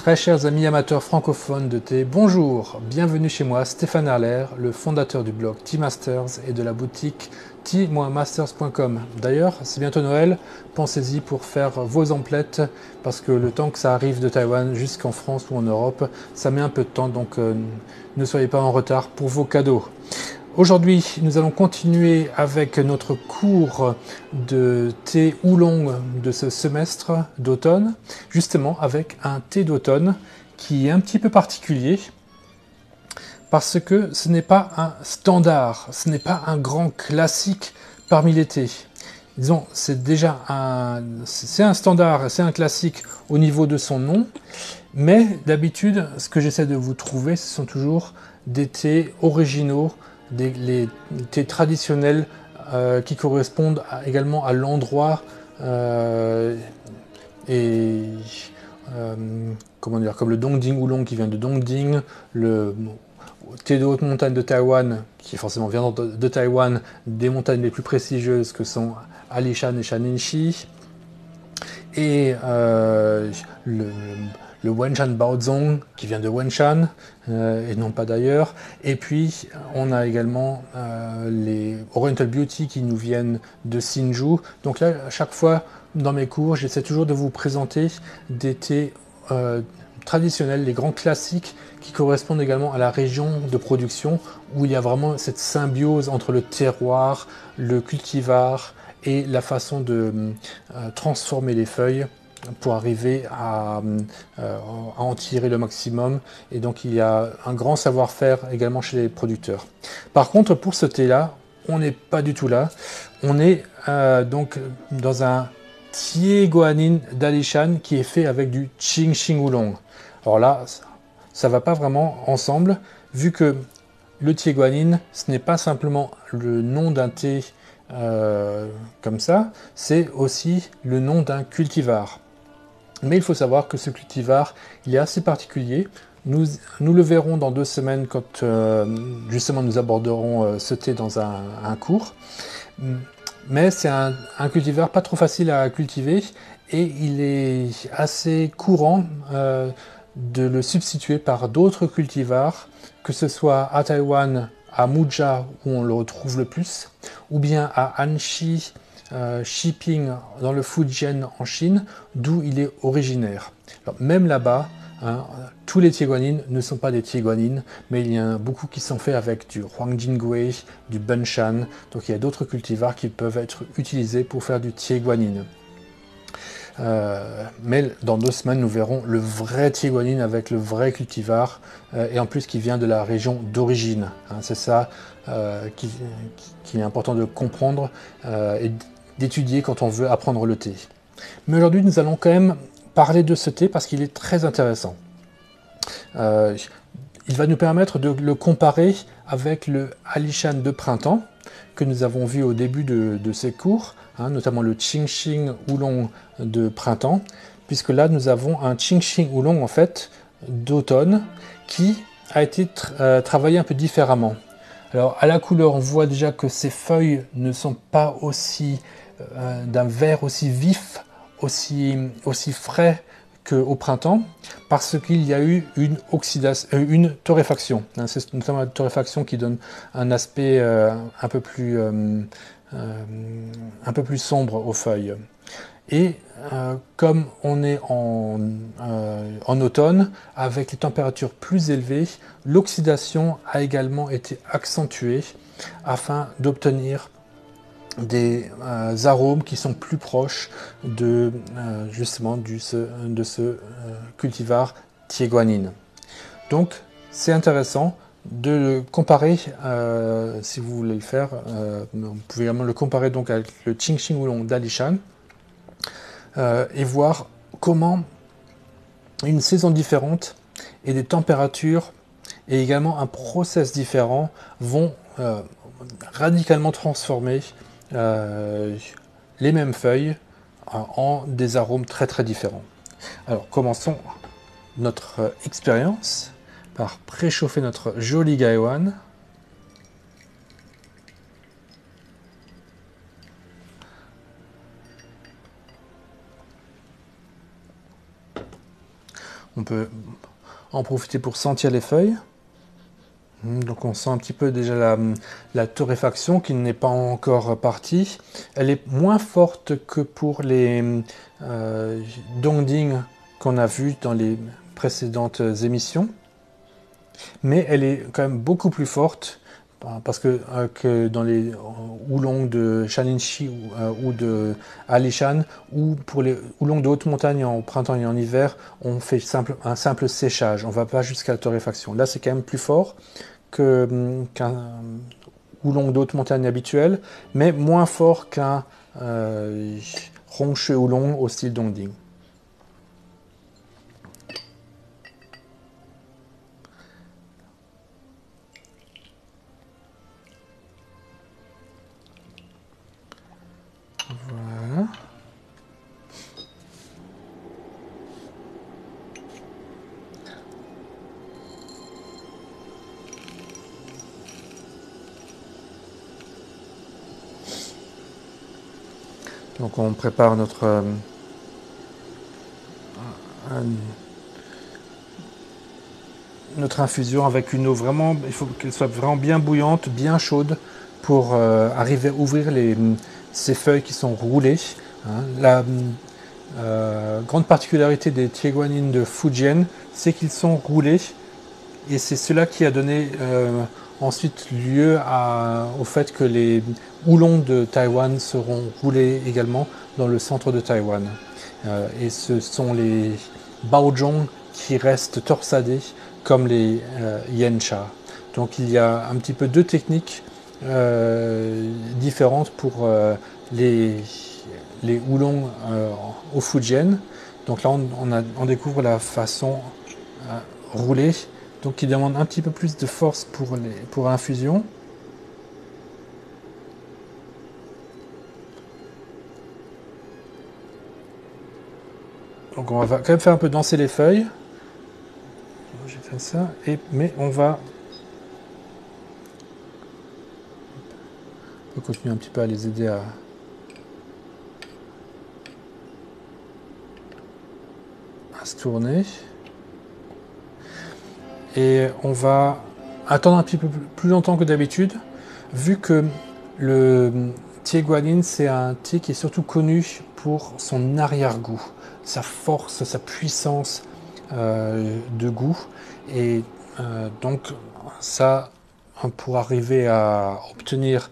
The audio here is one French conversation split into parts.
Très chers amis amateurs francophones de thé, bonjour, bienvenue chez moi, Stéphane Harler, le fondateur du blog Tea Masters et de la boutique tea-masters.com. D'ailleurs, c'est bientôt Noël, pensez-y pour faire vos emplettes, parce que le temps que ça arrive de Taïwan jusqu'en France ou en Europe, ça met un peu de temps, donc ne soyez pas en retard pour vos cadeaux. Aujourd'hui, nous allons continuer avec notre cours de thé oolong de ce semestre d'automne, justement avec un thé d'automne qui est un petit peu particulier parce que ce n'est pas un standard, ce n'est pas un grand classique parmi les thés. Disons, c'est déjà c'est un standard, c'est un classique au niveau de son nom, mais d'habitude, ce que j'essaie de vous trouver, ce sont toujours des thés originaux, les thés traditionnels qui correspondent également à l'endroit et comment dire, comme le Dongding Oolong qui vient de Dongding, le thé de haute montagne de Taïwan qui forcément vient de Taïwan, des montagnes les plus prestigieuses que sont Alishan et Shaninshi, et le Wenshan Baozong qui vient de Wenshan et non pas d'ailleurs. Et puis on a également les Oriental Beauty qui nous viennent de Hsinchu. Donc là, à chaque fois dans mes cours, j'essaie toujours de vous présenter des thés traditionnels, les grands classiques qui correspondent également à la région de production où il y a vraiment cette symbiose entre le terroir, le cultivar et la façon de transformer les feuilles pour arriver à en tirer le maximum. Et donc il y a un grand savoir-faire également chez les producteurs. Par contre, pour ce thé-là, on n'est pas du tout là. On est donc dans un Thie Guanyin d'Alishan qui est fait avec du Qingxing Oolong. Alors là, ça va pas vraiment ensemble, vu que le Thie Guanyin, ce n'est pas simplement le nom d'un thé comme ça, c'est aussi le nom d'un cultivar. Mais il faut savoir que ce cultivar, il est assez particulier. Nous le verrons dans 2 semaines quand justement nous aborderons ce thé dans un cours. Mais c'est un cultivar pas trop facile à cultiver et il est assez courant de le substituer par d'autres cultivars, que ce soit à Taïwan, à Muzha où on le retrouve le plus, ou bien à Anxi, Shiping dans le Fujian en Chine, d'où il est originaire. Alors, même là-bas, hein, tous les Thie Guanyin ne sont pas des Thie Guanyin, mais il y en a beaucoup qui sont faits avec du Huangjingui, du Benshan, donc il y a d'autres cultivars qui peuvent être utilisés pour faire du Thie Guanyin. Mais dans 2 semaines, nous verrons le vrai Thie Guanyin avec le vrai cultivar, et en plus qui vient de la région d'origine. Hein, c'est ça qui est important de comprendre et d'étudier quand on veut apprendre le thé. Mais aujourd'hui, nous allons quand même parler de ce thé parce qu'il est très intéressant. Il va nous permettre de le comparer avec le Alishan de printemps que nous avons vu au début de ces cours, hein, notamment le Qingxing Oolong de printemps, puisque là nous avons un Qingxing Oolong en fait d'automne qui a été travaillé un peu différemment. Alors à la couleur, on voit déjà que ces feuilles ne sont pas aussi d'un vert aussi vif, aussi frais qu'au printemps, parce qu'il y a eu une oxydation, une torréfaction. Hein, c'est notamment la torréfaction qui donne un aspect un peu plus sombre aux feuilles. Et comme on est en automne, avec les températures plus élevées, l'oxydation a également été accentuée afin d'obtenir des arômes qui sont plus proches de justement de ce cultivar Thie Guanyin. Donc c'est intéressant de le comparer, si vous voulez le faire, vous pouvez également le comparer donc avec le Qingxing Oolong d'Alishan et voir comment une saison différente et des températures et également un process différent vont radicalement transformer les mêmes feuilles en des arômes très très différents. Alors commençons notre expérience par préchauffer notre joli Gaiwan. On peut en profiter pour sentir les feuilles. Donc on sent un petit peu déjà la torréfaction qui n'est pas encore partie. Elle est moins forte que pour les Dongding qu'on a vu dans les précédentes émissions. Mais elle est quand même beaucoup plus forte parce que dans les oolongs de Shaninshi ou de Alishan, ou pour les oolongs de haute montagne en printemps et en hiver, on fait un simple séchage. On ne va pas jusqu'à la torréfaction. Là, c'est quand même plus fort qu'un oolong de haute montagne habituel, mais moins fort qu'un Rongshue oolong au style Dongding. Voilà. Donc on prépare notre infusion avec une eau vraiment, il faut qu'elle soit vraiment bien bouillante, bien chaude pour arriver à ouvrir ces feuilles qui sont roulées. Hein. La grande particularité des Tieguanyin de Fujian, c'est qu'ils sont roulés et c'est cela qui a donné ensuite lieu au fait que les oolongs de Taïwan seront roulés également dans le centre de Taïwan. Et ce sont les Baozhong qui restent torsadés comme les Yancha. Donc il y a un petit peu deux techniques différentes pour les oolongs au Fujian. Donc là on découvre la façon roulée, donc qui demande un petit peu plus de force pour l'infusion. Donc on va quand même faire un peu danser les feuilles. J'ai fait ça, mais on va continuer un petit peu à les aider à se tourner. Et on va attendre un petit peu plus longtemps que d'habitude, vu que le Tieguanyin, c'est un thé qui est surtout connu pour son arrière-goût, sa force, sa puissance de goût. Et donc ça, pour arriver à obtenir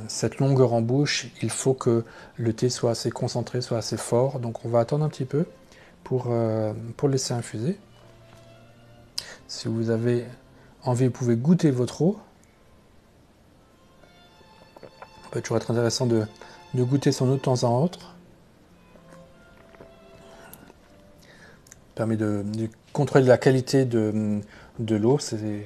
cette longueur en bouche, il faut que le thé soit assez concentré, soit assez fort. Donc on va attendre un petit peu pour le laisser infuser. Si vous avez envie, vous pouvez goûter votre eau. Ça peut toujours être intéressant de goûter son eau de temps en autre. Ça permet de contrôler la qualité de l'eau et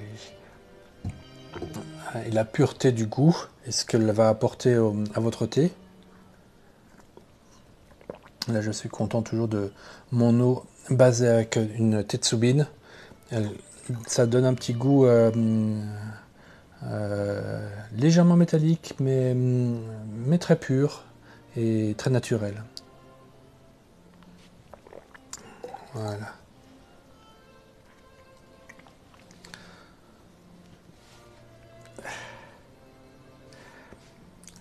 la pureté du goût et ce qu'elle va apporter à votre thé. Là, je suis content toujours de mon eau basée avec une tetsubine. Ça donne un petit goût légèrement métallique, mais très pur et très naturel. Voilà.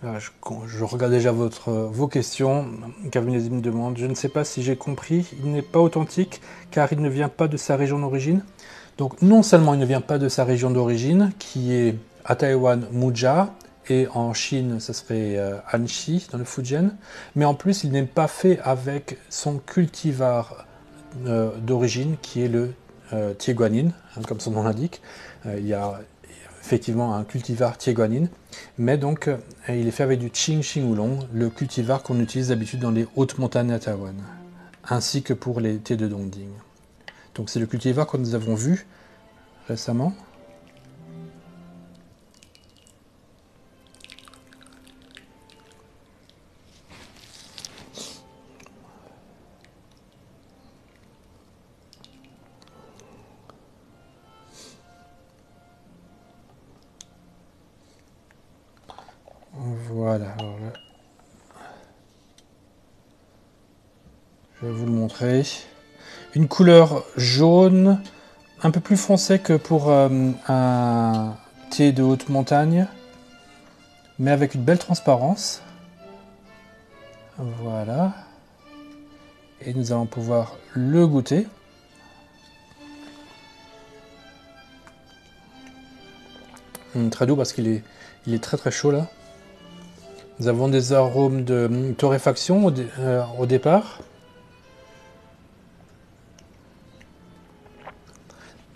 Alors, je regarde déjà vos questions. Kavunesi me demande, je ne sais pas si j'ai compris, il n'est pas authentique car il ne vient pas de sa région d'origine. Donc non seulement il ne vient pas de sa région d'origine, qui est à Taïwan Mujia, et en Chine ça serait Anxi dans le Fujian, mais en plus il n'est pas fait avec son cultivar d'origine qui est le Tieguanyin, hein, comme son nom l'indique. Il y a effectivement un cultivar Tieguanyin, mais donc il est fait avec du Qingxing Oolong, le cultivar qu'on utilise d'habitude dans les hautes montagnes à Taïwan, ainsi que pour les thés de Dongding. Donc c'est le cultivar que nous avons vu récemment. Voilà, alors là, je vais vous le montrer. Une couleur jaune, un peu plus foncé que pour un thé de haute montagne, mais avec une belle transparence. Voilà. Et nous allons pouvoir le goûter. Très doux parce il est très très chaud là. Nous avons des arômes de torréfaction au départ.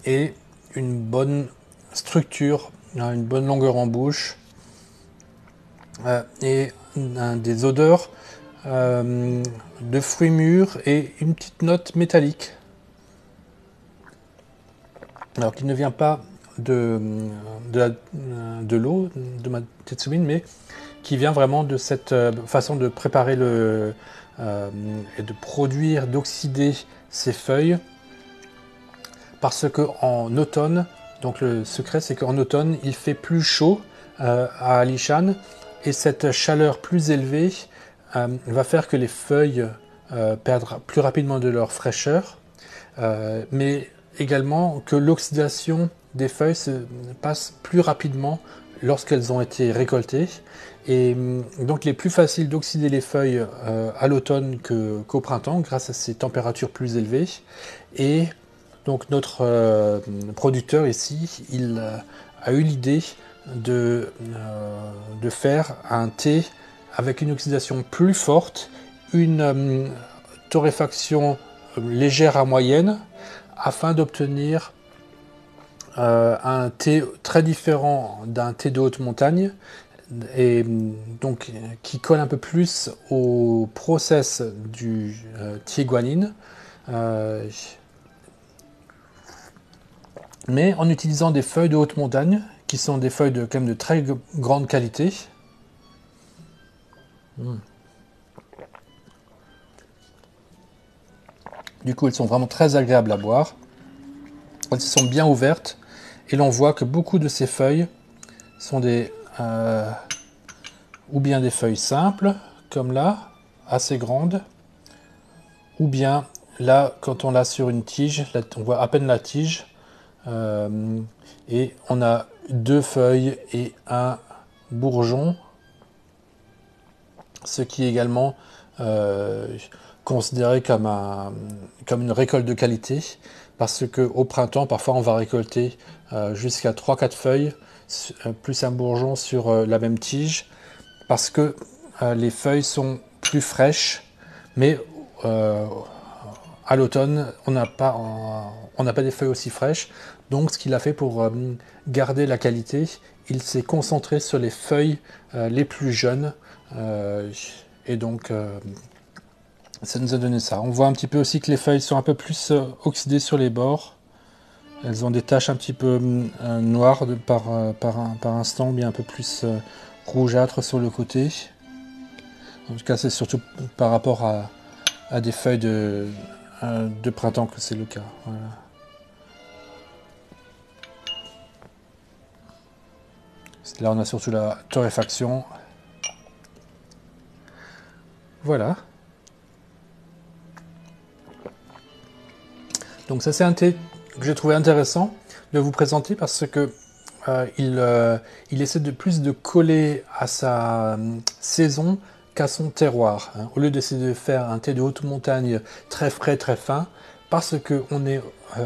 Et une bonne structure, une bonne longueur en bouche. Et des odeurs de fruits mûrs et une petite note métallique. Alors qui ne vient pas de l'eau de ma Tetsubin, mais qui vient vraiment de cette façon de préparer et de produire, d'oxyder ces feuilles. Parce qu'en automne, donc le secret c'est qu'en automne, il fait plus chaud à Alishan, et cette chaleur plus élevée va faire que les feuilles perdent plus rapidement de leur fraîcheur, mais également que l'oxydation des feuilles se passe plus rapidement lorsqu'elles ont été récoltées. Et donc il est plus facile d'oxyder les feuilles à l'automne qu'au printemps grâce à ces températures plus élevées. Et donc notre producteur ici, il a eu l'idée de faire un thé avec une oxydation plus forte, une torréfaction légère à moyenne, afin d'obtenir un thé très différent d'un thé de haute montagne, et donc qui colle un peu plus au process du thé guanine, mais en utilisant des feuilles de haute montagne, qui sont des feuilles quand même de très grande qualité. Du coup, elles sont vraiment très agréables à boire. Elles sont bien ouvertes, et l'on voit que beaucoup de ces feuilles sont ou bien des feuilles simples, comme là, assez grandes, ou bien là, quand on l'a sur une tige, là, on voit à peine la tige, et on a 2 feuilles et un bourgeon, ce qui est également considéré comme une récolte de qualité, parce qu'au printemps, parfois on va récolter jusqu'à 3-4 feuilles, plus un bourgeon sur la même tige, parce que les feuilles sont plus fraîches, mais à l'automne, on n'a pas des feuilles aussi fraîches. Donc ce qu'il a fait pour garder la qualité, il s'est concentré sur les feuilles les plus jeunes, et donc ça nous a donné ça. On voit un petit peu aussi que les feuilles sont un peu plus oxydées sur les bords. Elles ont des taches un petit peu noires par instant, ou bien un peu plus rougeâtres sur le côté. En tout cas, c'est surtout par rapport à des feuilles de printemps que c'est le cas. Voilà. Là, on a surtout la torréfaction. Voilà. Donc ça, c'est un thé que j'ai trouvé intéressant de vous présenter, parce que il essaie de plus de coller à sa saison qu'à son terroir. Au lieu d'essayer de faire un thé de haute montagne très frais, très fin, parce qu'on est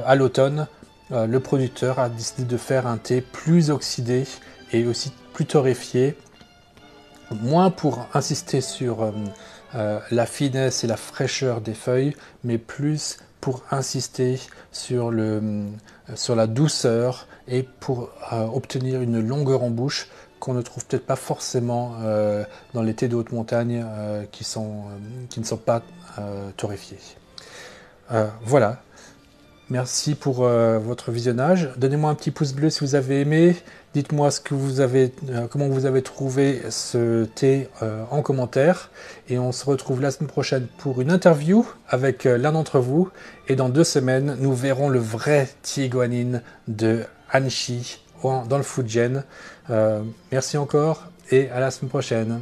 à l'automne, le producteur a décidé de faire un thé plus oxydé et aussi plus torréfié, moins pour insister sur la finesse et la fraîcheur des feuilles, mais plus pour insister sur la douceur et pour obtenir une longueur en bouche qu'on ne trouve peut-être pas forcément dans les thés de haute montagne qui ne sont pas torréfiés. Voilà. Merci pour votre visionnage. Donnez-moi un petit pouce bleu si vous avez aimé. Dites-moi comment vous avez trouvé ce thé en commentaire. Et on se retrouve la semaine prochaine pour une interview avec l'un d'entre vous. Et dans 2 semaines, nous verrons le vrai thé guanine de Anshi dans le Fujian. Merci encore et à la semaine prochaine.